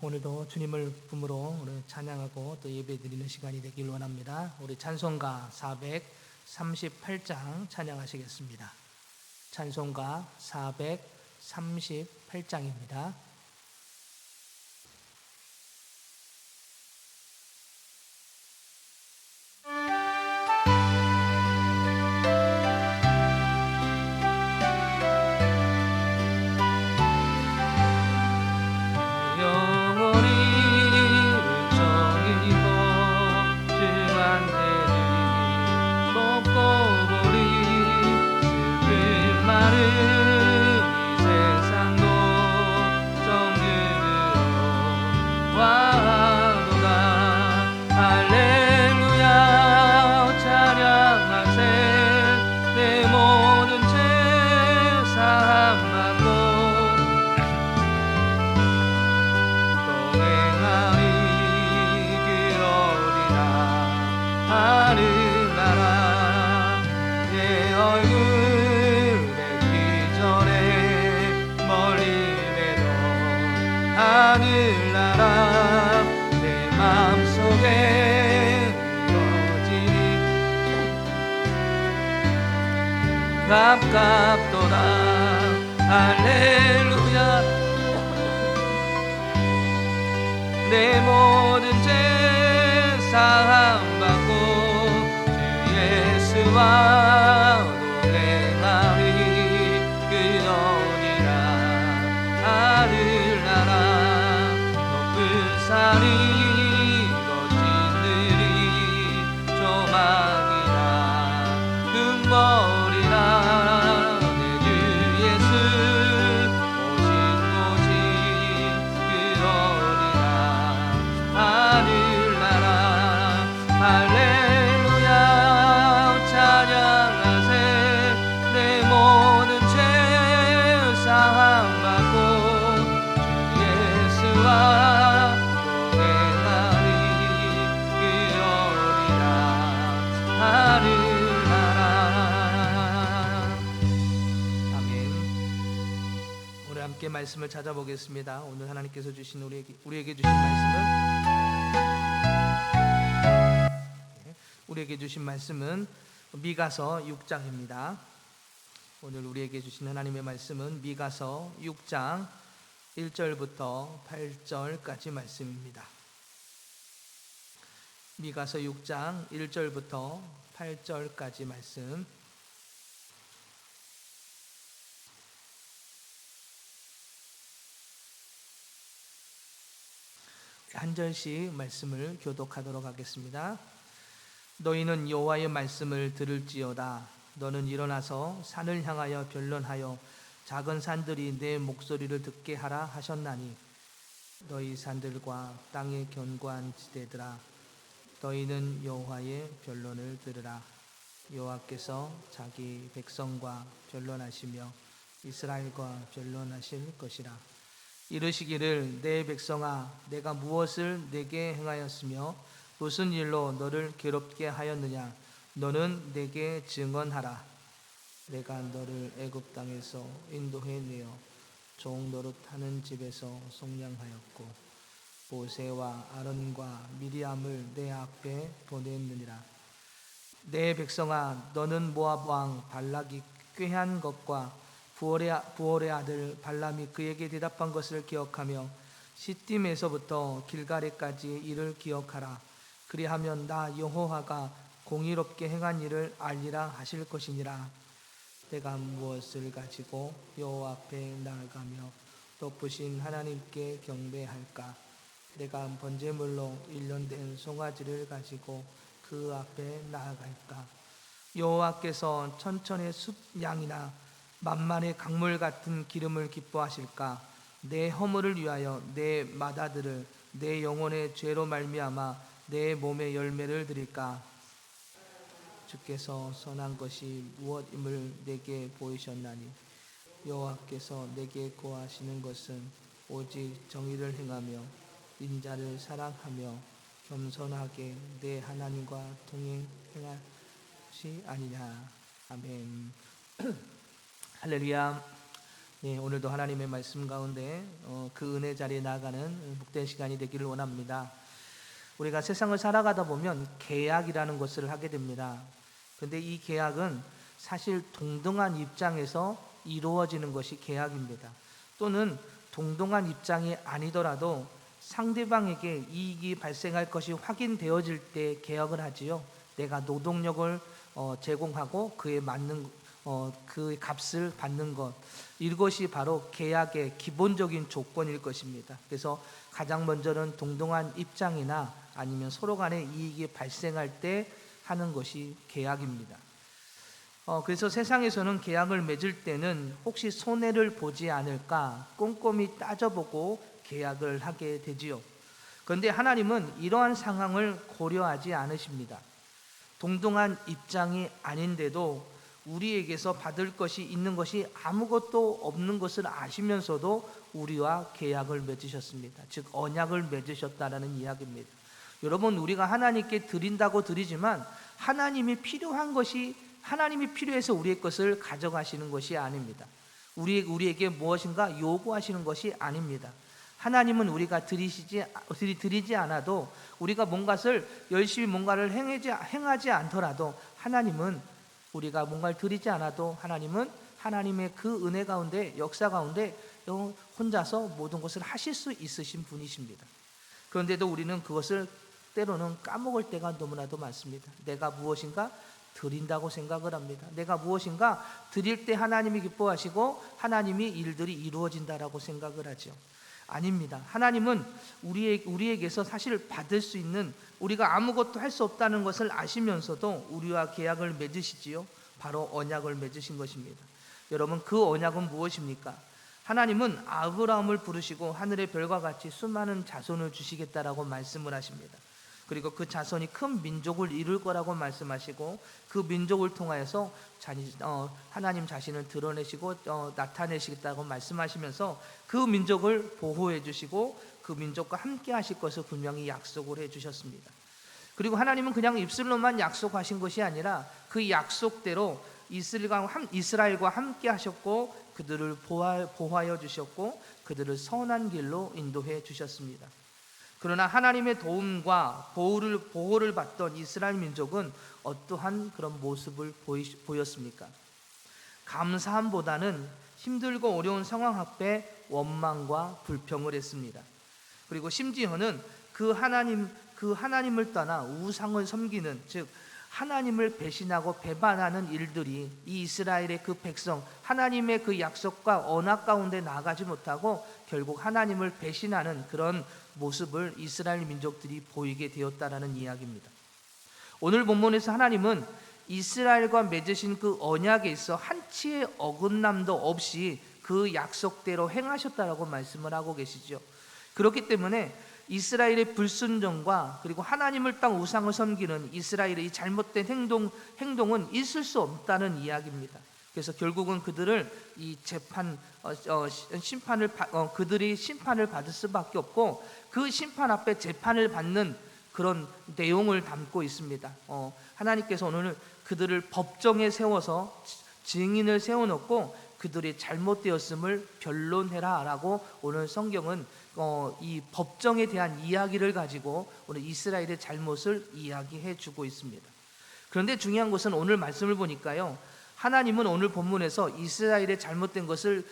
오늘도 주님을 품으로 우리 찬양하고 또 예배드리는 시간이 되길 원합니다. 우리 찬송가 438장 찬양하시겠습니다. 찬송가 438장입니다. 하늘나라 내 마음속에 이루어지니 가깝도다. 할렐루야. 내 모든 죄 사함받고 주 예수와 동행하리. 그러리라. 하늘나라 산이 거친들이 조망이라 금머리라. 내 주 예수 오신 곳이 그러리라. 하늘나라 할렐루야 찬양하세. 내 모든 죄 사함받고 주 예수와 함께 말씀을 찾아보겠습니다. 오늘 하나님께서 주신 우리에게 주신 말씀은 미가서 6장입니다. 오늘 우리에게 주신 하나님의 말씀은 미가서 6장 1절부터 8절까지 말씀입니다. 미가서 6장 1절부터 8절까지 말씀. 한 절씩 말씀을 교독하도록 하겠습니다. 너희는 여호와의 말씀을 들을지어다. 너는 일어나서 산을 향하여 변론하여 작은 산들이 내 목소리를 듣게 하라 하셨나니 너희 산들과 땅의 견고한 지대들아 너희는 여호와의 변론을 들으라. 여호와께서 자기 백성과 변론하시며 이스라엘과 변론하실 것이라. 이르시기를 내 백성아 내가 무엇을 내게 행하였으며 무슨 일로 너를 괴롭게 하였느냐. 너는 내게 증언하라. 내가 너를 애굽 땅에서 인도해 내어 종 노릇하는 집에서 속량하였고 모세와 아론과 미리암을 내 앞에 보냈느니라. 내 백성아 너는 모압 왕 발락이 꾀한 것과 부올의 아들 발람이 그에게 대답한 것을 기억하며 시딤에서부터 길갈에까지 이를 기억하라. 그리하면 나 여호와가 공의롭게 행한 일을 알리라 하실 것이니라. 내가 무엇을 가지고 여호와 앞에 나아가며 높으신 하나님께 경배할까. 내가 번제물로 일련된 송아지를 가지고 그 앞에 나아갈까. 여호와께서 천천의 숲 양이나 만만의 강물 같은 기름을 기뻐하실까. 내 허물을 위하여 내 맏아들을 내 영혼의 죄로 말미암아 내 몸의 열매를 드릴까. 주께서 선한 것이 무엇임을 내게 보이셨나니 여호와께서 내게 고하시는 것은 오직 정의를 행하며 인자를 사랑하며 겸손하게 내 하나님과 동행할 것이 아니냐. 아멘. 할렐루야. 예, 오늘도 하나님의 말씀 가운데 그 은혜 자리에 나아가는 복된 시간이 되기를 원합니다. 우리가 세상을 살아가다 보면 계약이라는 것을 하게 됩니다. 그런데 이 계약은 사실 동등한 입장에서 이루어지는 것이 계약입니다. 또는 동등한 입장이 아니더라도 상대방에게 이익이 발생할 것이 확인되어질 때 계약을 하지요. 내가 노동력을 제공하고 그에 맞는 그 값을 받는 것, 이것이 바로 계약의 기본적인 조건일 것입니다. 그래서 가장 먼저는 동등한 입장이나 아니면 서로 간에 이익이 발생할 때 하는 것이 계약입니다. 그래서 세상에서는 계약을 맺을 때는 혹시 손해를 보지 않을까 꼼꼼히 따져보고 계약을 하게 되지요. 그런데 하나님은 이러한 상황을 고려하지 않으십니다. 동등한 입장이 아닌데도 우리에게서 받을 것이 있는 것이 아무것도 없는 것을 아시면서도 우리와 계약을 맺으셨습니다. 즉 언약을 맺으셨다라는 이야기입니다. 여러분, 우리가 하나님께 드린다고 드리지만 하나님이 필요해서 우리의 것을 가져가시는 것이 아닙니다. 우리에게 무엇인가 요구하시는 것이 아닙니다. 하나님은 우리가 드리지 않아도, 우리가 뭔가를 열심히 뭔가를 행하지 않더라도, 하나님은 우리가 뭔가를 드리지 않아도 하나님은 하나님의 그 은혜 가운데, 역사 가운데 혼자서 모든 것을 하실 수 있으신 분이십니다. 그런데도 우리는 그것을 때로는 까먹을 때가 너무나도 많습니다. 내가 무엇인가 드린다고 생각을 합니다. 내가 무엇인가 드릴 때 하나님이 기뻐하시고 하나님이 일들이 이루어진다라고 생각을 하죠. 아닙니다. 하나님은 우리에게서 사실 받을 수 있는, 우리가 아무것도 할 수 없다는 것을 아시면서도 우리와 계약을 맺으시지요. 바로 언약을 맺으신 것입니다. 여러분, 그 언약은 무엇입니까? 하나님은 아브라함을 부르시고 하늘의 별과 같이 수많은 자손을 주시겠다라고 말씀을 하십니다. 그리고 그 자손이 큰 민족을 이룰 거라고 말씀하시고, 그 민족을 통하여서 하나님 자신을 드러내시고 나타내시겠다고 말씀하시면서 그 민족을 보호해 주시고 그 민족과 함께 하실 것을 분명히 약속을 해 주셨습니다. 그리고 하나님은 그냥 입술로만 약속하신 것이 아니라 그 약속대로 이스라엘과 함께 하셨고 그들을 보호하여 주셨고 그들을 선한 길로 인도해 주셨습니다. 그러나 하나님의 도움과 보호를 받던 이스라엘 민족은 어떠한 그런 모습을 보였습니까? 감사함보다는 힘들고 어려운 상황 앞에 원망과 불평을 했습니다. 그리고 심지어는 그 하나님을 떠나 우상을 섬기는, 즉 하나님을 배신하고 배반하는 일들이 이 이스라엘의 그 백성, 하나님의 그 약속과 언약 가운데 나아가지 못하고 결국 하나님을 배신하는 그런 모습을 이스라엘 민족들이 보이게 되었다라는 이야기입니다. 오늘 본문에서 하나님은 이스라엘과 맺으신 그 언약에 있어 한치의 어긋남도 없이 그 약속대로 행하셨다라고 말씀을 하고 계시죠. 그렇기 때문에 이스라엘의 불순종과 그리고 하나님을 땅 우상을 섬기는 이스라엘의 이 잘못된 행동은 있을 수 없다는 이야기입니다. 그래서 결국은 그들을 그들이 심판을 받을 수밖에 없고 그 심판 앞에 재판을 받는 그런 내용을 담고 있습니다. 하나님께서 오늘 그들을 법정에 세워서 증인을 세워놓고 그들이 잘못되었음을 변론해라라고 오늘 성경은 이 법정에 대한 이야기를 가지고 오늘 이스라엘의 잘못을 이야기해 주고 있습니다. 그런데 중요한 것은 오늘 말씀을 보니까요, 하나님은 오늘 본문에서 이스라엘의 잘못된 것을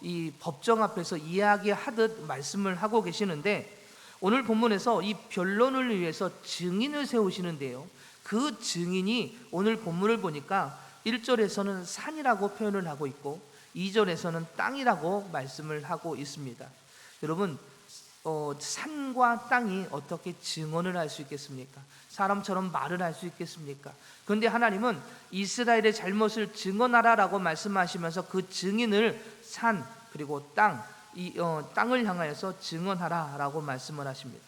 이 법정 앞에서 이야기하듯 말씀을 하고 계시는데, 오늘 본문에서 이 변론을 위해서 증인을 세우시는데요, 그 증인이 오늘 본문을 보니까 1절에서는 산이라고 표현을 하고 있고 2절에서는 땅이라고 말씀을 하고 있습니다. 여러분, 산과 땅이 어떻게 증언을 할 수 있겠습니까? 사람처럼 말을 할 수 있겠습니까? 그런데 하나님은 이스라엘의 잘못을 증언하라라고 말씀하시면서 그 증인을 산 그리고 땅을 향하여서 증언하라라고 말씀을 하십니다.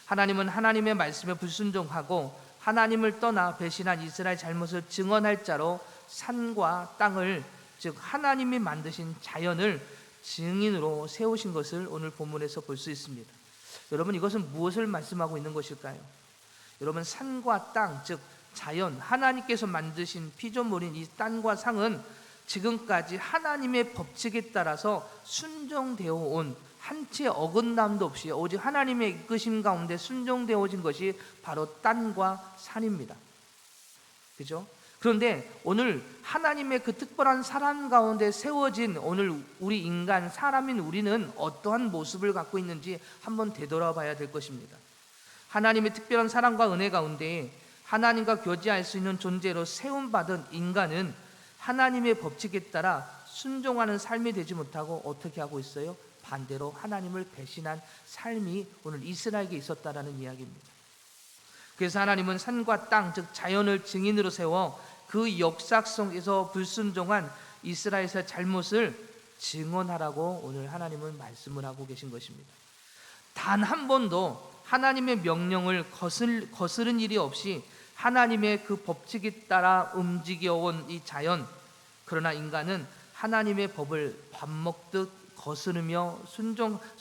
하나님은 하나님의 말씀에 불순종하고 하나님을 떠나 배신한 이스라엘 잘못을 증언할 자로 산과 땅을, 즉 하나님이 만드신 자연을 증인으로 세우신 것을 오늘 본문에서 볼 수 있습니다. 여러분, 이것은 무엇을 말씀하고 있는 것일까요? 여러분, 산과 땅, 즉 자연, 하나님께서 만드신 피조물인 이 땅과 상은 지금까지 하나님의 법칙에 따라서 순종되어 온 한 채 어긋남도 없이 오직 하나님의 이끄심 가운데 순종되어 오신 것이 바로 땅과 산입니다. 그죠? 그런데 오늘 하나님의 그 특별한 사랑 가운데 세워진 오늘 우리 인간, 사람인 우리는 어떠한 모습을 갖고 있는지 한번 되돌아봐야 될 것입니다. 하나님의 특별한 사랑과 은혜 가운데 하나님과 교제할 수 있는 존재로 세움받은 인간은 하나님의 법칙에 따라 순종하는 삶이 되지 못하고 어떻게 하고 있어요? 반대로 하나님을 배신한 삶이 오늘 이스라엘에게 있었다라는 이야기입니다. 그래서 하나님은 산과 땅, 즉 자연을 증인으로 세워 그 역사 속에서 불순종한 이스라엘의 잘못을 증언하라고 오늘 하나님은 말씀을 하고 계신 것입니다. 단 한 번도 하나님의 명령을 거스른 일이 없이 하나님의 그 법칙에 따라 움직여온 이 자연, 그러나 인간은 하나님의 법을 밥 먹듯 거스르며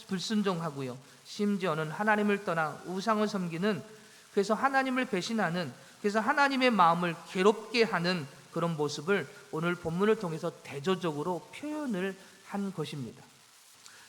불순종하고요, 심지어는 하나님을 떠나 우상을 섬기는, 그래서 하나님을 배신하는, 그래서 하나님의 마음을 괴롭게 하는 그런 모습을 오늘 본문을 통해서 대조적으로 표현을 한 것입니다.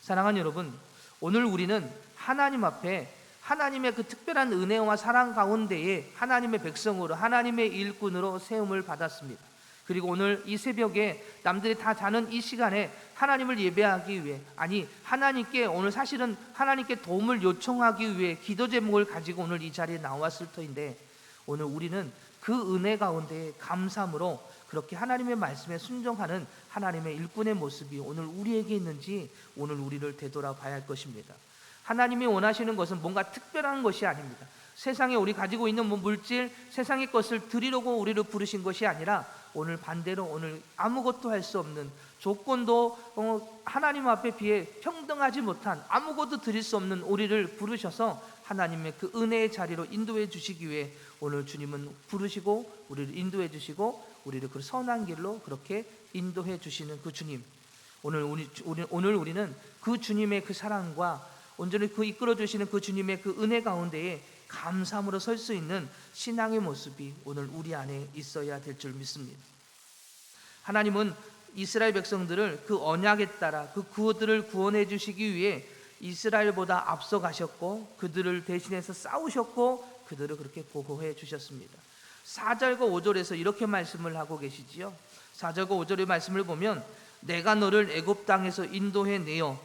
사랑하는 여러분, 오늘 우리는 하나님 앞에 하나님의 그 특별한 은혜와 사랑 가운데에 하나님의 백성으로, 하나님의 일꾼으로 세움을 받았습니다. 그리고 오늘 이 새벽에 남들이 다 자는 이 시간에 하나님을 예배하기 위해, 아니 하나님께 오늘 사실은 하나님께 도움을 요청하기 위해 기도 제목을 가지고 오늘 이 자리에 나왔을 터인데, 오늘 우리는 그 은혜 가운데 감사함으로 그렇게 하나님의 말씀에 순종하는 하나님의 일꾼의 모습이 오늘 우리에게 있는지 오늘 우리를 되돌아봐야 할 것입니다. 하나님이 원하시는 것은 뭔가 특별한 것이 아닙니다. 세상에 우리 가지고 있는 물질, 세상의 것을 드리려고 우리를 부르신 것이 아니라 오늘 반대로 오늘 아무것도 할 수 없는, 조건도 하나님 앞에 비해 평등하지 못한, 아무것도 드릴 수 없는 우리를 부르셔서 하나님의 그 은혜의 자리로 인도해 주시기 위해 오늘 주님은 부르시고 우리를 인도해 주시고 우리를 그 선한 길로 그렇게 인도해 주시는 그 주님, 오늘 우리는 그 주님의 그 사랑과 온전히 그 이끌어 주시는 그 주님의 그 은혜 가운데에 감사함으로 설 수 있는 신앙의 모습이 오늘 우리 안에 있어야 될 줄 믿습니다. 하나님은 이스라엘 백성들을 그 언약에 따라 그들을 구원해 주시기 위해 이스라엘보다 앞서 가셨고 그들을 대신해서 싸우셨고 그들을 그렇게 보호해 주셨습니다. 4절과 5절에서 이렇게 말씀을 하고 계시지요. 4절과 5절의 말씀을 보면 내가 너를 애굽 땅에서 인도해 내어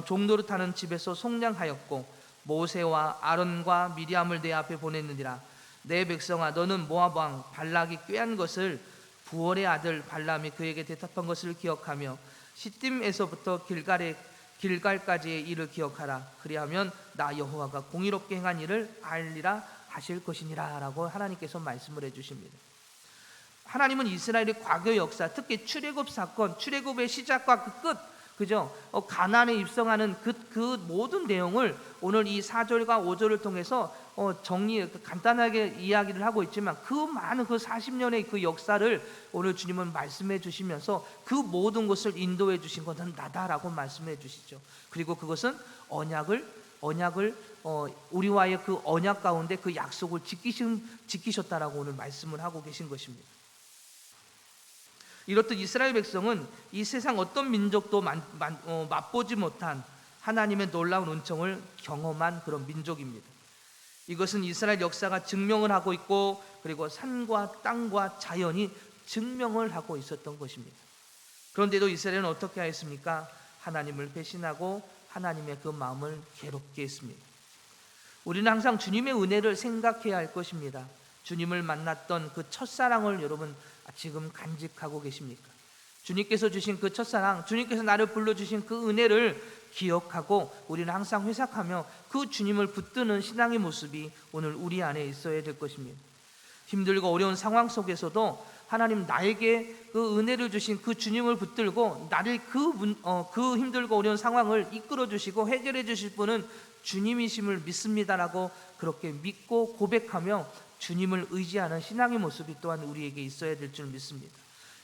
종노릇하는 집에서 속량하였고 모세와 아론과 미리암을 내 앞에 보냈느니라. 내 백성아, 너는 모압 왕 발락이 꾀한 것을 부올의 아들 발람이 그에게 대답한 것을 기억하며 시딤에서부터 길갈까지의 일을 기억하라. 그리하면 나 여호와가 공의롭게 행한 일을 알리라 하실 것이니라 라고 하나님께서 말씀을 해주십니다. 하나님은 이스라엘의 과거 역사, 특히 출애굽 사건, 출애굽의 시작과 그 끝, 그죠? 가나안에 입성하는 그 모든 내용을 오늘 이 4절과 5절을 통해서 간단하게 이야기를 하고 있지만 그 많은 그 40년의 그 역사를 오늘 주님은 말씀해 주시면서 그 모든 것을 인도해 주신 것은 나다라고 말씀해 주시죠. 그리고 그것은 언약을 우리와의 그 언약 가운데 그 약속을 지키셨다라고 오늘 말씀을 하고 계신 것입니다. 이렇듯 이스라엘 백성은 이 세상 어떤 민족도 맛보지 못한 하나님의 놀라운 은총을 경험한 그런 민족입니다. 이것은 이스라엘 역사가 증명을 하고 있고 그리고 산과 땅과 자연이 증명을 하고 있었던 것입니다. 그런데도 이스라엘은 어떻게 하였습니까? 하나님을 배신하고 하나님의 그 마음을 괴롭게 했습니다. 우리는 항상 주님의 은혜를 생각해야 할 것입니다. 주님을 만났던 그 첫사랑을 여러분 지금 간직하고 계십니까? 주님께서 주신 그 첫사랑, 주님께서 나를 불러주신 그 은혜를 기억하고 우리는 항상 회상하며 그 주님을 붙드는 신앙의 모습이 오늘 우리 안에 있어야 될 것입니다. 힘들고 어려운 상황 속에서도 하나님 나에게 그 은혜를 주신 그 주님을 붙들고 나를 그 힘들고 어려운 상황을 이끌어 주시고 해결해 주실 분은 주님이심을 믿습니다라고 그렇게 믿고 고백하며 주님을 의지하는 신앙의 모습이 또한 우리에게 있어야 될 줄 믿습니다.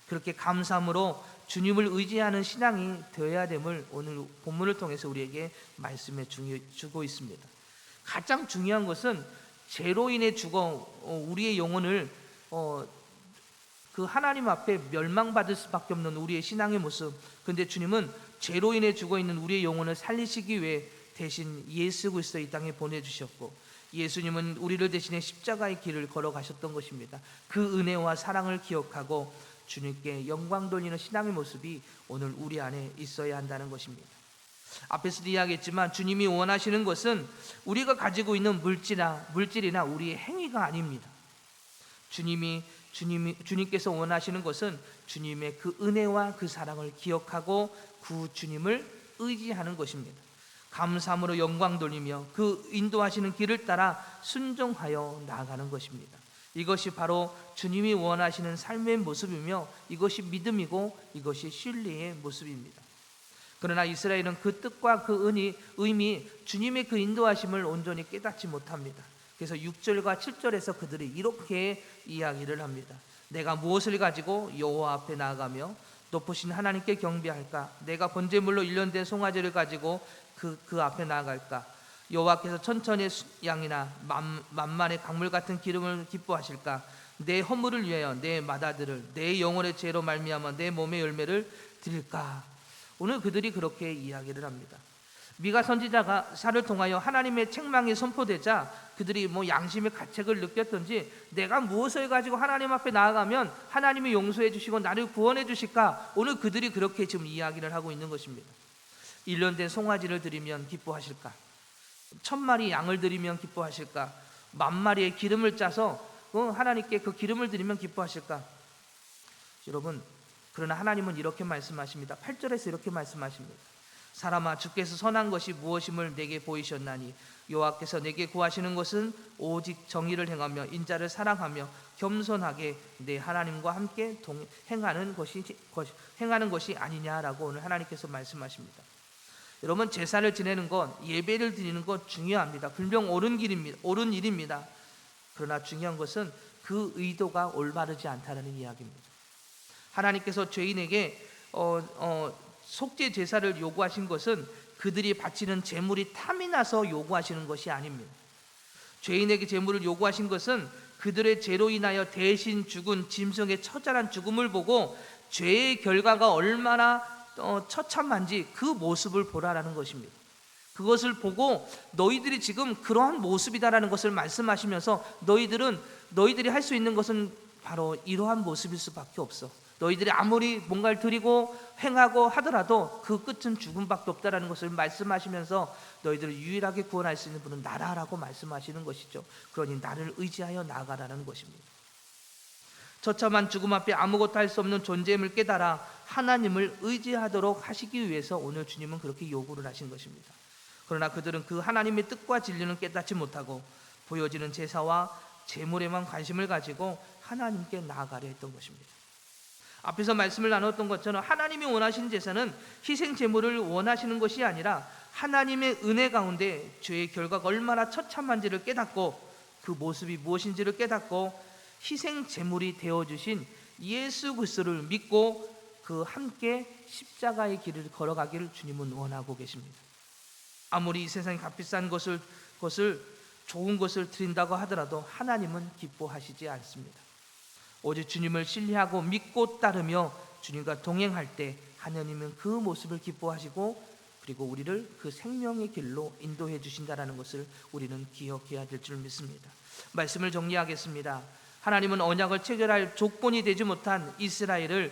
그렇게 감사함으로 주님을 의지하는 신앙이 되어야 됨을 오늘 본문을 통해서 우리에게 말씀해 주고 있습니다. 가장 중요한 것은 죄로 인해 죽어 우리의 영혼을 그 하나님 앞에 멸망받을 수밖에 없는 우리의 신앙의 모습. 근데 주님은 죄로 인해 죽어 있는 우리의 영혼을 살리시기 위해 대신 예수 그리스도 이 땅에 보내주셨고, 예수님은 우리를 대신해 십자가의 길을 걸어가셨던 것입니다. 그 은혜와 사랑을 기억하고 주님께 영광 돌리는 신앙의 모습이 오늘 우리 안에 있어야 한다는 것입니다. 앞에서도 이야기했지만 주님이 원하시는 것은 우리가 가지고 있는 물질이나 우리의 행위가 아닙니다. 주님께서 원하시는 것은 주님의 그 은혜와 그 사랑을 기억하고 그 주님을 의지하는 것입니다. 감사함으로 영광 돌리며 그 인도하시는 길을 따라 순종하여 나아가는 것입니다. 이것이 바로 주님이 원하시는 삶의 모습이며 이것이 믿음이고 이것이 신뢰의 모습입니다. 그러나 이스라엘은 그 뜻과 그 의미, 주님의 그 인도하심을 온전히 깨닫지 못합니다. 그래서 6절과 7절에서 그들이 이렇게 이야기를 합니다. 내가 무엇을 가지고 여호와 앞에 나아가며 높으신 하나님께 경배할까? 내가 번제물로 일련된 송아지를 가지고 그 앞에 나아갈까? 여호와께서 천천의 양이나 만만의 강물 같은 기름을 기뻐하실까? 내 허물을 위하여 내 맏아들을 내 영혼의 죄로 말미암아 내 몸의 열매를 드릴까? 오늘 그들이 그렇게 이야기를 합니다. 미가 선지자가 사를 통하여 하나님의 책망이 선포되자 그들이 양심의 가책을 느꼈던지 내가 무엇을 가지고 하나님 앞에 나아가면 하나님이 용서해 주시고 나를 구원해 주실까? 오늘 그들이 그렇게 지금 이야기를 하고 있는 것입니다. 1년 된 송아지를 드리면 기뻐하실까? 1000마리 양을 드리면 기뻐하실까? 10,000마리의 기름을 짜서 하나님께 그 기름을 드리면 기뻐하실까? 여러분, 그러나 하나님은 이렇게 말씀하십니다. 8절에서 이렇게 말씀하십니다. 사람아, 주께서 선한 것이 무엇임을 내게 보이셨나니 여호와께서 내게 구하시는 것은 오직 정의를 행하며 인자를 사랑하며 겸손하게 내 하나님과 함께 행하는 것이 아니냐라고 오늘 하나님께서 말씀하십니다. 여러분, 제사를 지내는 것, 예배를 드리는 것 중요합니다. 분명 옳은 일입니다. 그러나 중요한 것은 그 의도가 올바르지 않다는 이야기입니다. 하나님께서 죄인에게 속죄 제사를 요구하신 것은 그들이 바치는 제물이 탐이 나서 요구하시는 것이 아닙니다. 죄인에게 제물을 요구하신 것은 그들의 죄로 인하여 대신 죽은 짐승의 처절한 죽음을 보고 죄의 결과가 얼마나 처참한지 그 모습을 보라라는 것입니다. 그것을 보고 너희들이 지금 그러한 모습이다라는 것을 말씀하시면서 너희들이 할 수 있는 것은 바로 이러한 모습일 수밖에 없어. 너희들이 아무리 뭔가를 드리고 행하고 하더라도 그 끝은 죽음밖에 없다라는 것을 말씀하시면서 너희들을 유일하게 구원할 수 있는 분은 나라라고 말씀하시는 것이죠. 그러니 나를 의지하여 나아가라는 것입니다. 처참한 죽음 앞에 아무것도 할 수 없는 존재임을 깨달아 하나님을 의지하도록 하시기 위해서 오늘 주님은 그렇게 요구를 하신 것입니다. 그러나 그들은 그 하나님의 뜻과 진리는 깨닫지 못하고 보여지는 제사와 제물에만 관심을 가지고 하나님께 나아가려 했던 것입니다. 앞에서 말씀을 나눴던 것처럼 하나님이 원하시는 제사는 희생 제물을 원하시는 것이 아니라 하나님의 은혜 가운데 죄의 결과가 얼마나 처참한지를 깨닫고 그 모습이 무엇인지를 깨닫고 희생 제물이 되어주신 예수 그리스도를 믿고 그 함께 십자가의 길을 걸어가기를 주님은 원하고 계십니다. 아무리 이 세상에 값비싼 것을 좋은 것을 드린다고 하더라도 하나님은 기뻐하시지 않습니다. 오직 주님을 신뢰하고 믿고 따르며 주님과 동행할 때 하나님은 그 모습을 기뻐하시고 그리고 우리를 그 생명의 길로 인도해 주신다는 것을 우리는 기억해야 될 줄 믿습니다. 말씀을 정리하겠습니다. 하나님은 언약을 체결할 조건이 되지 못한 이스라엘과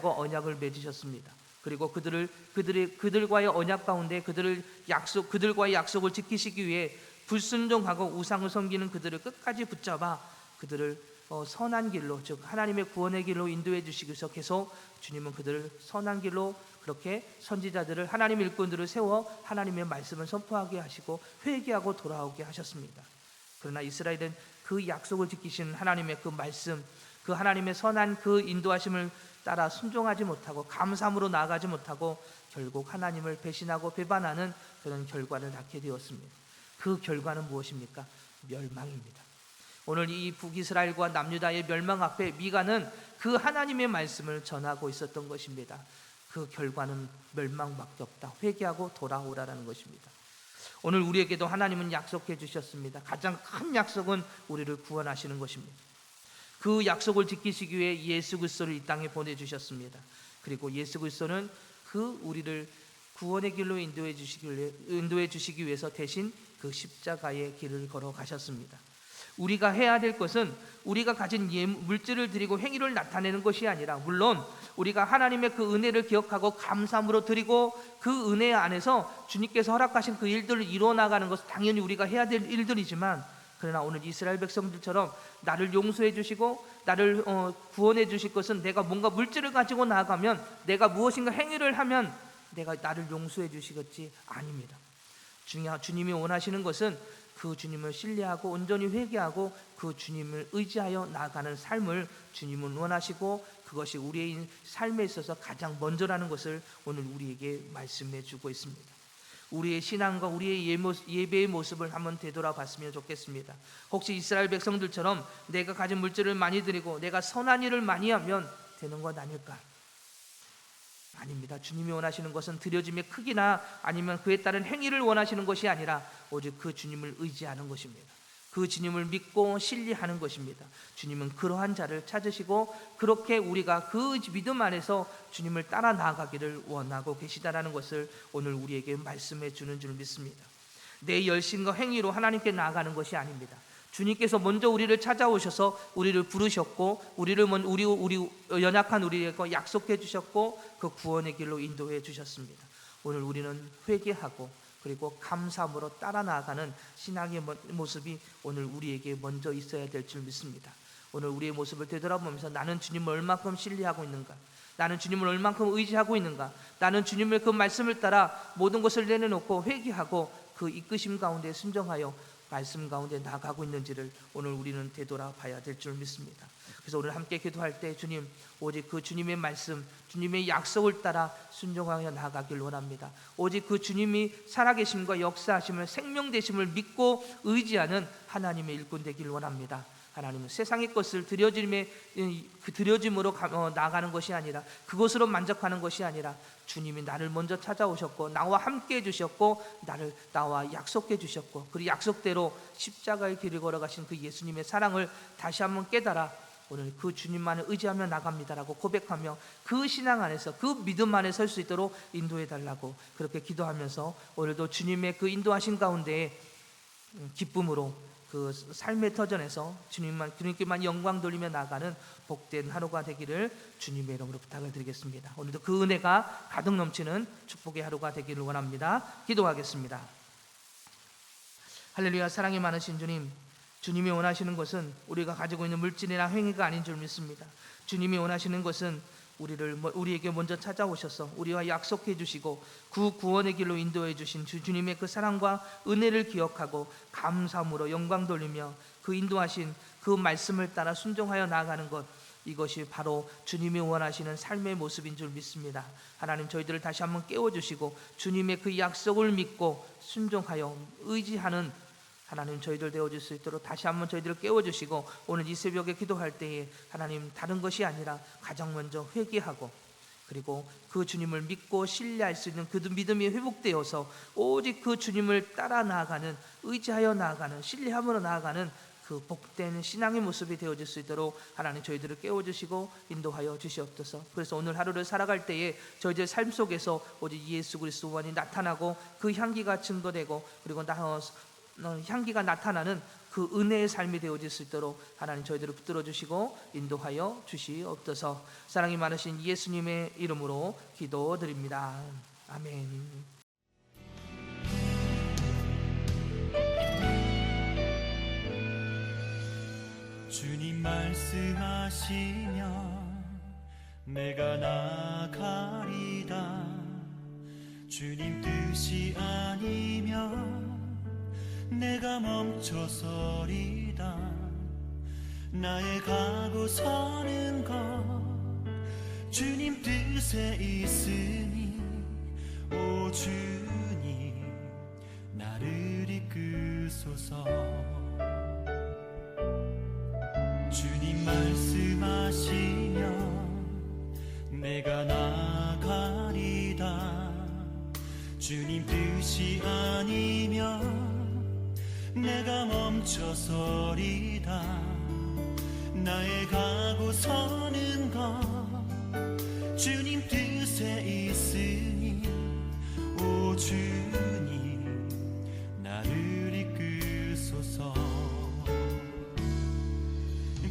언약을 맺으셨습니다. 그리고 그들과의 언약 가운데 그들과의 약속을 지키시기 위해 불순종하고 우상을 섬기는 그들을 끝까지 붙잡아 그들을 선한 길로, 즉 하나님의 구원의 길로 인도해 주시기 위해서 계속 주님은 그들을 선한 길로 그렇게 선지자들을 하나님의 일꾼들을 세워 하나님의 말씀을 선포하게 하시고 회개하고 돌아오게 하셨습니다. 그러나 이스라엘은 그 약속을 지키신 하나님의 그 말씀, 그 하나님의 선한 그 인도하심을 따라 순종하지 못하고 감사함으로 나아가지 못하고 결국 하나님을 배신하고 배반하는 그런 결과를 낳게 되었습니다. 그 결과는 무엇입니까? 멸망입니다. 오늘 이 북이스라엘과 남유다의 멸망 앞에 미가는 그 하나님의 말씀을 전하고 있었던 것입니다. 그 결과는 멸망밖에 없다. 회개하고 돌아오라라는 것입니다. 오늘 우리에게도 하나님은 약속해 주셨습니다. 가장 큰 약속은 우리를 구원하시는 것입니다. 그 약속을 지키시기 위해 예수 그리스도를 이 땅에 보내주셨습니다. 그리고 예수 그리스도는 그 우리를 구원의 길로 인도해 주시기 위해서 대신 그 십자가의 길을 걸어가셨습니다. 우리가 해야 될 것은 우리가 가진 물질을 드리고 행위를 나타내는 것이 아니라, 물론 우리가 하나님의 그 은혜를 기억하고 감사함으로 드리고 그 은혜 안에서 주님께서 허락하신 그 일들을 이루어 나가는 것은 당연히 우리가 해야 될 일들이지만, 그러나 오늘 이스라엘 백성들처럼 나를 용서해 주시고 나를 구원해 주실 것은 내가 뭔가 물질을 가지고 나아가면, 내가 무엇인가 행위를 하면 내가 나를 용서해 주시겠지, 아닙니다. 주님이 원하시는 것은 그 주님을 신뢰하고 온전히 회개하고 그 주님을 의지하여 나아가는 삶을 주님은 원하시고, 그것이 우리의 삶에 있어서 가장 먼저라는 것을 오늘 우리에게 말씀해 주고 있습니다. 우리의 신앙과 우리의 예배의 모습을 한번 되돌아봤으면 좋겠습니다. 혹시 이스라엘 백성들처럼 내가 가진 물질을 많이 드리고 내가 선한 일을 많이 하면 되는 것 아닐까? 아닙니다. 주님이 원하시는 것은 드려짐의 크기나 아니면 그에 따른 행위를 원하시는 것이 아니라 오직 그 주님을 의지하는 것입니다. 그 주님을 믿고 신뢰하는 것입니다. 주님은 그러한 자를 찾으시고 그렇게 우리가 그 믿음 안에서 주님을 따라 나아가기를 원하고 계시다라는 것을 오늘 우리에게 말씀해 주는 줄 믿습니다. 내 열심과 행위로 하나님께 나아가는 것이 아닙니다. 주님께서 먼저 우리를 찾아오셔서 우리를 부르셨고 우리 연약한 우리에게 약속해 주셨고 그 구원의 길로 인도해 주셨습니다. 오늘 우리는 회개하고 그리고 감사함으로 따라 나아가는 신앙의 모습이 오늘 우리에게 먼저 있어야 될 줄 믿습니다. 오늘 우리의 모습을 되돌아보면서 나는 주님을 얼만큼 신뢰하고 있는가? 나는 주님을 얼만큼 의지하고 있는가? 나는 주님의 그 말씀을 따라 모든 것을 내려놓고 회개하고 그 이끄심 가운데 순종하여 말씀 가운데 나가고 있는지를 오늘 우리는 되돌아봐야 될 줄 믿습니다. 그래서 오늘 함께 기도할 때 주님, 오직 그 주님의 말씀, 주님의 약속을 따라 순종하여 나아가길 원합니다. 오직 그 주님이 살아계심과 역사하심을, 생명되심을 믿고 의지하는 하나님의 일꾼 되길 원합니다. 하나님은 세상의 것을 드려짐으로 나가는 것이 아니라, 그것으로 만족하는 것이 아니라 주님이 나를 먼저 찾아오셨고 나와 함께 해주셨고 나와 약속해 주셨고 그 약속대로 십자가의 길을 걸어가신 그 예수님의 사랑을 다시 한번 깨달아 오늘 그 주님만을 의지하며 나갑니다라고 고백하며 그 신앙 안에서 그 믿음 안에 설 수 있도록 인도해 달라고 그렇게 기도하면서 오늘도 주님의 그 인도하신 가운데 기쁨으로 그 삶의 터전에서 주님께만 영광 돌리며 나가는 복된 하루가 되기를 주님의 이름으로 부탁을 드리겠습니다. 오늘도 그 은혜가 가득 넘치는 축복의 하루가 되기를 원합니다. 기도하겠습니다. 할렐루야. 사랑이 많으신 주님, 주님이 원하시는 것은 우리가 가지고 있는 물질이나 행위가 아닌 줄 믿습니다. 주님이 원하시는 것은 우리에게 먼저 찾아오셔서 우리와 약속해 주시고 그 구원의 길로 인도해 주신 주님의 그 사랑과 은혜를 기억하고 감사함으로 영광 돌리며 그 인도하신 그 말씀을 따라 순종하여 나아가는 것, 이것이 바로 주님이 원하시는 삶의 모습인 줄 믿습니다. 하나님, 저희들을 다시 한번 깨워주시고 주님의 그 약속을 믿고 순종하여 의지하는 하나님 저희들 되어줄 수 있도록 다시 한번 저희들을 깨워주시고 오늘 이 새벽에 기도할 때에 하나님, 다른 것이 아니라 가장 먼저 회개하고 그리고 그 주님을 믿고 신뢰할 수 있는 그 믿음이 회복되어서 오직 그 주님을 따라 나아가는, 의지하여 나아가는, 신뢰함으로 나아가는 그 복된 신앙의 모습이 되어질 수 있도록 하나님 저희들을 깨워주시고 인도하여 주시옵소서. 그래서 오늘 하루를 살아갈 때에 저희들 삶 속에서 오직 예수 그리스도만이 나타나고 그 향기가 증거되고 그리고 향기가 나타나는 그 은혜의 삶이 되어질 수 있도록 하나님 저희들을 붙들어 주시고 인도하여 주시옵소서. 사랑이 많으신 예수님의 이름으로 기도드립니다. 아멘. 주님 말씀하시며 내가 나가리다. 주님 뜻이 아니면 내가 멈춰서리다. 나의 가고 서는 것 주님 뜻에 있으니 오 주님 나를 이끄소서. 주님 말씀하시며 내가 나가리다. 주님 뜻이 아니면 내가 멈춰서리다. 나의 가고 서는 것 주님 뜻에 있으니 오 주님 나를 이끄소서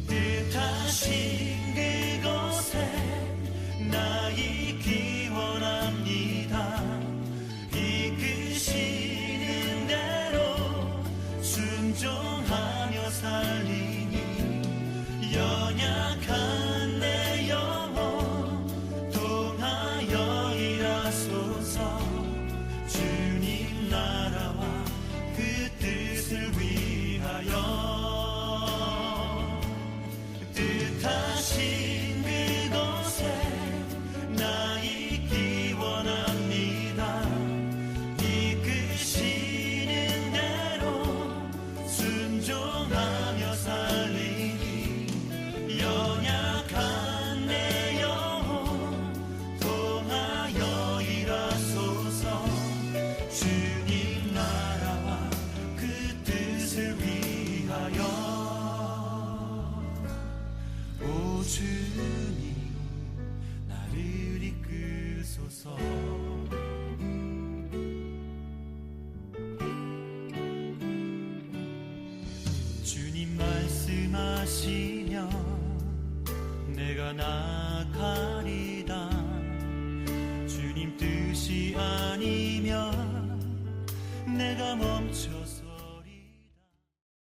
뜻하신 그곳에 나 있기 원합니다 이끄시는 대로 순종하며 살리니 연약한 내 영혼 통하여 일하소서 주님 나라와 그 뜻을 위하여 뜻하신 그곳에 나 있기 원합니다 이끄시는 대로 순종하며 살리니 연약한 내 영혼 통하여 일하소서 주님 나라와 그 뜻을 위하여 오 주님 나를 이끄소서 주님 말씀하시면 내가 나가리다 주님 뜻이 아니면 내가 멈춰